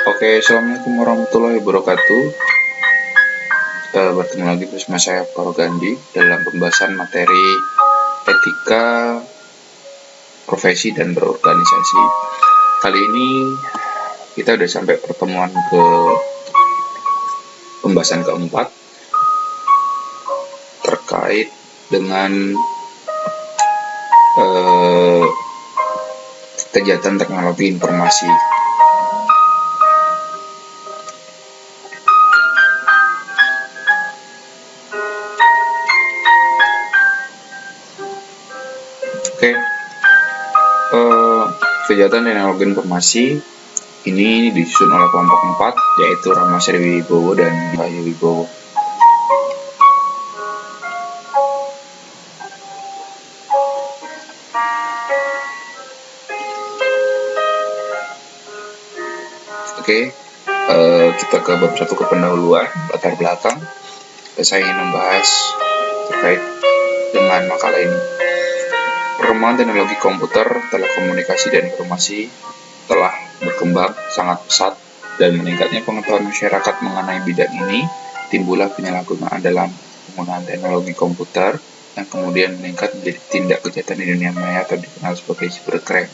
Oke, assalamualaikum warahmatullahi wabarakatuh. Bertemu lagi bersama saya Faro Gandhi dalam pembahasan materi etika profesi dan berorganisasi. Kali ini kita udah sampai pertemuan ke pembahasan keempat terkait dengan kejahatan teknologi informasi. Oke, kejahatan teknologi informasi ini disusun oleh kelompok 4, yaitu Rama Sri Wibowo dan Bayu Wibowo. Oke, kita ke bab 1 kependahuluan, latar belakang. Saya ingin membahas terkait dengan makalah ini. Perkembangan teknologi komputer, telekomunikasi, dan informasi telah berkembang sangat pesat, dan meningkatnya pengetahuan masyarakat mengenai bidang ini, timbullah penyalahgunaan dalam penggunaan teknologi komputer yang kemudian meningkat menjadi tindak kejahatan di dunia maya atau dikenal sebagai cybercrime.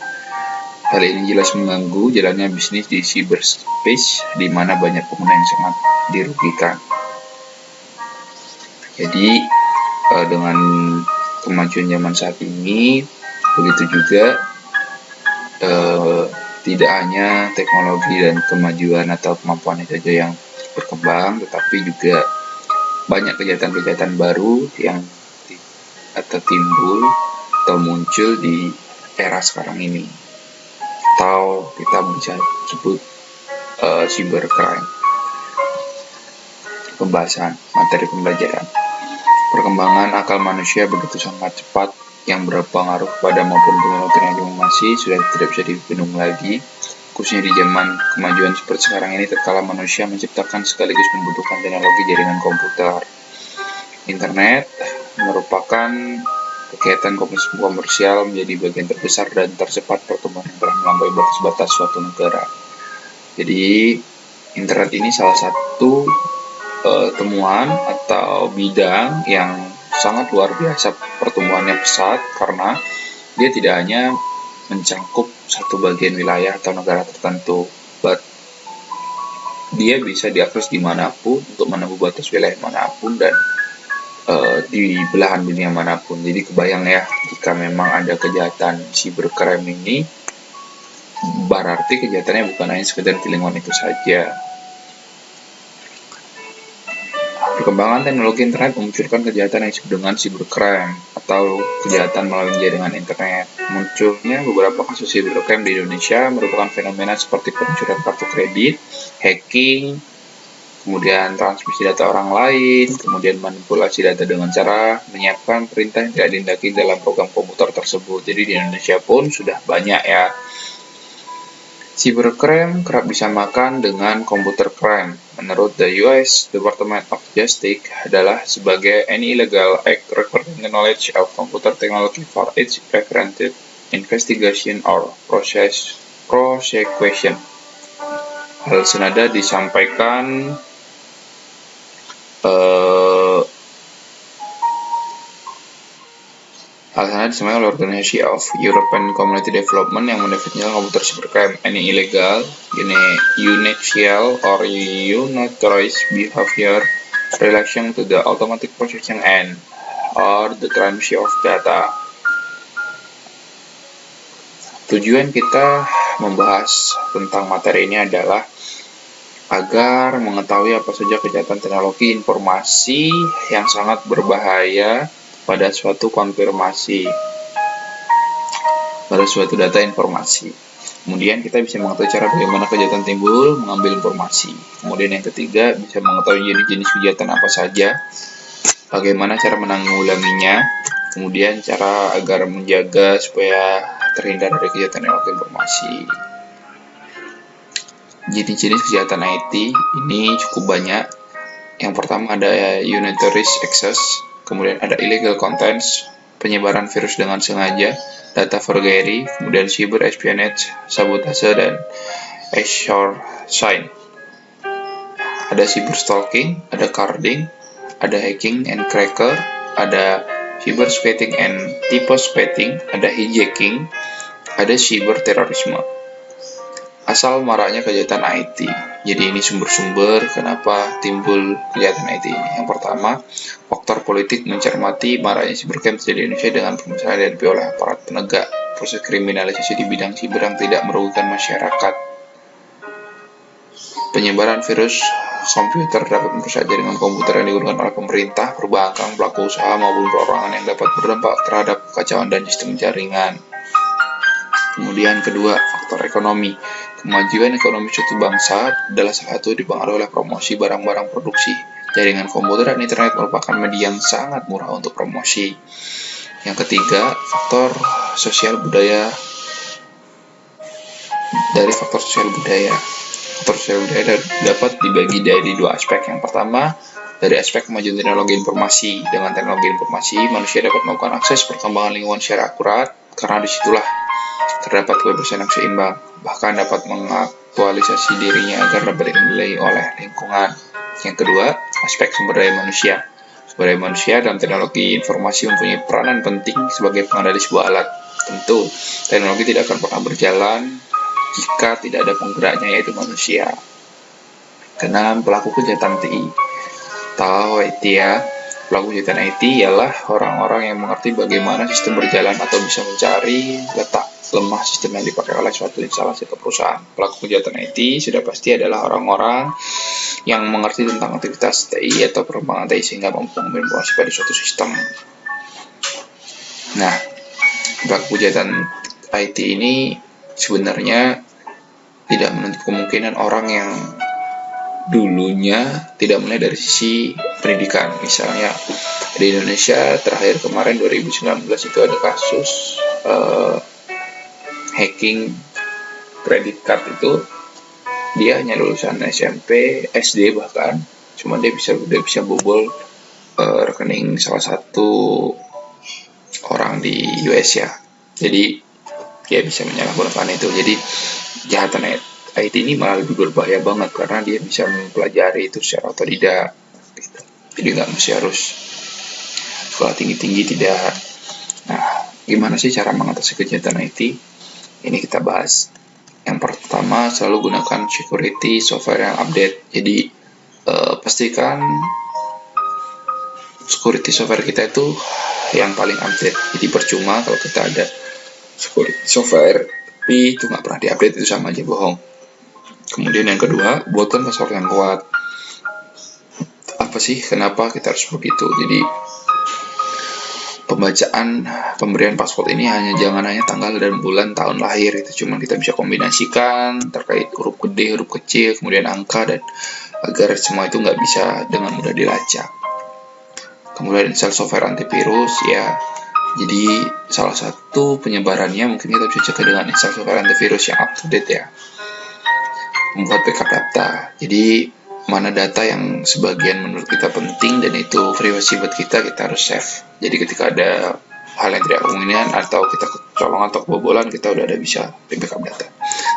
Hal ini jelas mengganggu jalannya bisnis di cyberspace, di mana banyak pengguna yang sangat dirugikan. Jadi, dengan kemajuan zaman saat ini, begitu juga tidak hanya teknologi dan kemajuan atau kemampuan saja yang berkembang, tetapi juga banyak kejahatan-kejahatan baru yang timbul atau muncul di era sekarang ini, atau kita bisa sebut cybercrime. Pembahasan materi pembelajaran. Perkembangan akal manusia begitu sangat cepat yang berpengaruh pada maupun teknologi informasi sudah tidak bisa dibendung lagi, khususnya di zaman kemajuan seperti sekarang ini, tatkala manusia menciptakan sekaligus membutuhkan teknologi jaringan komputer. Internet merupakan kegiatan komersial menjadi bagian terbesar dan tercepat pertumbuhan yang telah melampaui batas-batas suatu negara. Jadi, internet ini salah satu temuan atau bidang yang sangat luar biasa pertumbuhannya pesat, karena dia tidak hanya mencangkup satu bagian wilayah atau negara tertentu, dia bisa diakses dimanapun untuk menembus batas wilayah manapun dan di belahan dunia manapun. Jadi kebayang ya, jika memang ada kejahatan cybercrime ini, berarti kejahatannya bukan hanya sekedar di lingkungan itu saja. Perkembangan teknologi internet memunculkan kejahatan yang disebut dengan cybercrime atau kejahatan melalui jaringan internet. Munculnya beberapa kasus cybercrime di Indonesia merupakan fenomena seperti pencurian kartu kredit, hacking, kemudian transmisi data orang lain, kemudian manipulasi data dengan cara menyiapkan perintah yang tidak dihendaki dalam program komputer tersebut. Jadi di Indonesia pun sudah banyak ya. Cybercrime kerap disamakan dengan computer crime. Menurut the US Department of Justice adalah sebagai any illegal act requiring the knowledge of computer technology for its preventive investigation or prosecution. Hal senada disampaikan oleh Organisasi of European Community Development yang mendefinisikan komputer cybercrime any illegal, uninitial, or unauthorized behavior relation to the automatic processing and or the transmission of data. Tujuan kita membahas tentang materi ini adalah agar mengetahui apa saja kejahatan teknologi informasi yang sangat berbahaya pada suatu konfirmasi, pada suatu data informasi. Kemudian kita bisa mengetahui cara bagaimana kejahatan timbul, mengambil informasi. Kemudian yang ketiga, bisa mengetahui jenis-jenis kejahatan apa saja, bagaimana cara menanggulanginya, kemudian cara agar menjaga supaya terhindar dari kejahatan teknologi informasi. Jenis-jenis kejahatan IT ini cukup banyak. Yang pertama ada unauthorized access, kemudian ada illegal contents, penyebaran virus dengan sengaja, data forgery, kemudian cyber espionage, sabotase, dan Azure Sign. Ada cyberstalking, ada carding, ada hacking and cracker, ada cybersquatting and typosquatting, ada hijacking, ada cyberterorisme. Asal maraknya kejahatan IT. Jadi ini sumber-sumber kenapa timbul kejahatan IT ini. Yang pertama, faktor politik mencermati maraknya cybercrime di Indonesia dengan permasalahan yang dihadapi oleh aparat penegak proses kriminalisasi di bidang siber yang tidak merugikan masyarakat. Penyebaran virus komputer dapat merusak jaringan komputer yang digunakan oleh pemerintah, perbankan, pelaku usaha maupun perorangan yang dapat berdampak terhadap kekacauan dan sistem jaringan. Kemudian kedua, faktor ekonomi. Kemajuan ekonomi suatu bangsa adalah salah satu dipengaruhi oleh promosi barang-barang produksi. Jaringan komputer dan internet merupakan media yang sangat murah untuk promosi. Yang ketiga, faktor sosial budaya. Dari faktor sosial budaya. Faktor sosial budaya dapat dibagi dari dua aspek. Yang pertama, dari aspek kemajuan teknologi informasi. Dengan teknologi informasi, manusia dapat melakukan akses perkembangan lingkungan secara akurat, karena disitulah terdapat kebebasan yang seimbang, bahkan dapat mengaktualisasi dirinya agar dapat dinilai oleh lingkungan. Yang kedua, aspek sumber daya manusia. Sumber daya manusia dalam teknologi informasi mempunyai peranan penting sebagai pengendali sebuah alat. Tentu, teknologi tidak akan pernah berjalan jika tidak ada penggeraknya, yaitu manusia. Keenam, pelaku kejahatan TI. Tahu IT ya, pelaku kejahatan IT ialah orang-orang yang mengerti bagaimana sistem berjalan atau bisa mencari letak lemah sistem yang dipakai oleh suatu instalasi atau perusahaan. Pelaku kejahatan IT sudah pasti adalah orang-orang yang mengerti tentang aktivitas TI atau perkembangan TI sehingga mampu mengambil informasi pada suatu sistem. Nah, pelaku kejahatan IT ini sebenarnya tidak menutup kemungkinan orang yang dulunya tidak mulai dari sisi pendidikan. Misalnya di Indonesia terakhir kemarin 2019 itu ada kasus hacking kredit card. Itu dia hanya lulusan SMP, SD bahkan, cuma dia bisa bobol rekening salah satu orang di US ya. Jadi dia bisa menyalahgunakan itu. Jadi kejahatan IT ini malah lebih berbahaya banget karena dia bisa mempelajari itu secara otodidak gitu. Jadi nggak mesti harus sekolah tinggi-tinggi, tidak. Nah, gimana sih cara mengatasi kejahatan IT? Ini kita bahas. Yang pertama, selalu gunakan security software yang update. Jadi pastikan security software kita itu yang paling update. Jadi percuma kalau kita ada security software tapi itu nggak pernah diupdate, itu sama aja bohong. Kemudian yang kedua, buatkan password yang kuat. Apa sih kenapa kita harus begitu? Jadi pemberian password ini jangan hanya tanggal dan bulan tahun lahir, itu cuma kita bisa kombinasikan terkait huruf gede, huruf kecil, kemudian angka, dan agar semua itu nggak bisa dengan mudah dilacak. Kemudian install software antivirus ya. Jadi salah satu penyebarannya mungkin kita bisa cek dengan install software antivirus yang up to date ya. Membuat backup data. Jadi mana data yang sebagian menurut kita penting dan itu privasi buat kita harus save. Jadi ketika ada hal yang tidak kemungkinan atau kita kecolongan atau kebobolan, kita udah ada bisa backup data.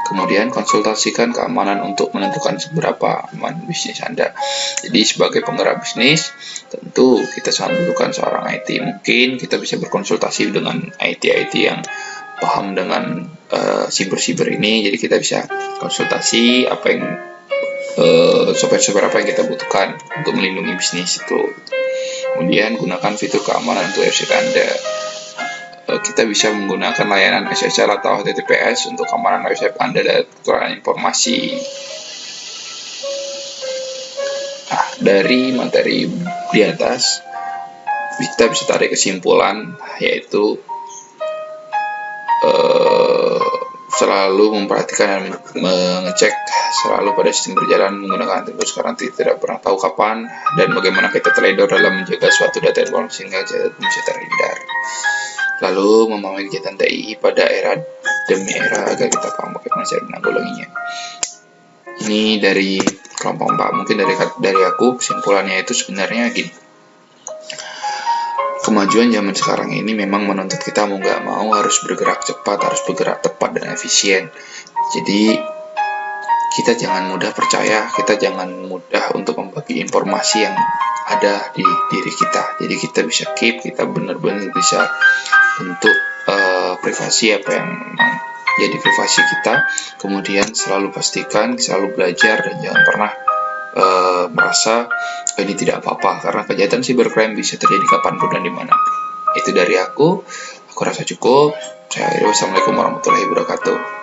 Kemudian konsultasikan keamanan untuk menentukan seberapa aman bisnis Anda. Jadi sebagai penggerak bisnis, tentu kita sangat membutuhkan seorang IT. Mungkin kita bisa berkonsultasi dengan IT yang paham dengan siber ini. Jadi kita bisa konsultasi apa yang software apa yang kita butuhkan untuk melindungi bisnis itu. Kemudian gunakan fitur keamanan untuk website Anda. Kita bisa menggunakan layanan SSL atau HTTPS untuk keamanan website Anda dan kecurangan informasi. Nah, dari materi di atas kita bisa tarik kesimpulan, yaitu selalu memperhatikan dan mengecek selalu pada sistem berjalan menggunakan antivirus karena tidak pernah tahu kapan dan bagaimana kita terledor dalam menjaga suatu data informasi sehingga bisa terhindar. Lalu memahami kegiatan TI pada era demi era agar kita paham bagaimana cara menanggulanginya. Ini dari kelompok 4. Mungkin dari aku kesimpulannya itu sebenarnya gini. Kemajuan zaman sekarang ini memang menuntut kita mau nggak mau harus bergerak cepat, harus bergerak tepat dan efisien. Jadi kita jangan mudah percaya, kita jangan mudah untuk membagi informasi yang ada di diri kita. Jadi kita bisa keep, kita benar-benar bisa untuk privasi apa yang memang jadi privasi kita. Kemudian selalu pastikan, selalu belajar, dan jangan pernah merasa ini tidak apa-apa, karena kejahatan cybercrime bisa terjadi kapanpun dan dimanapun. Itu dari aku rasa cukup. Saya Assalamualaikum warahmatullahi wabarakatuh.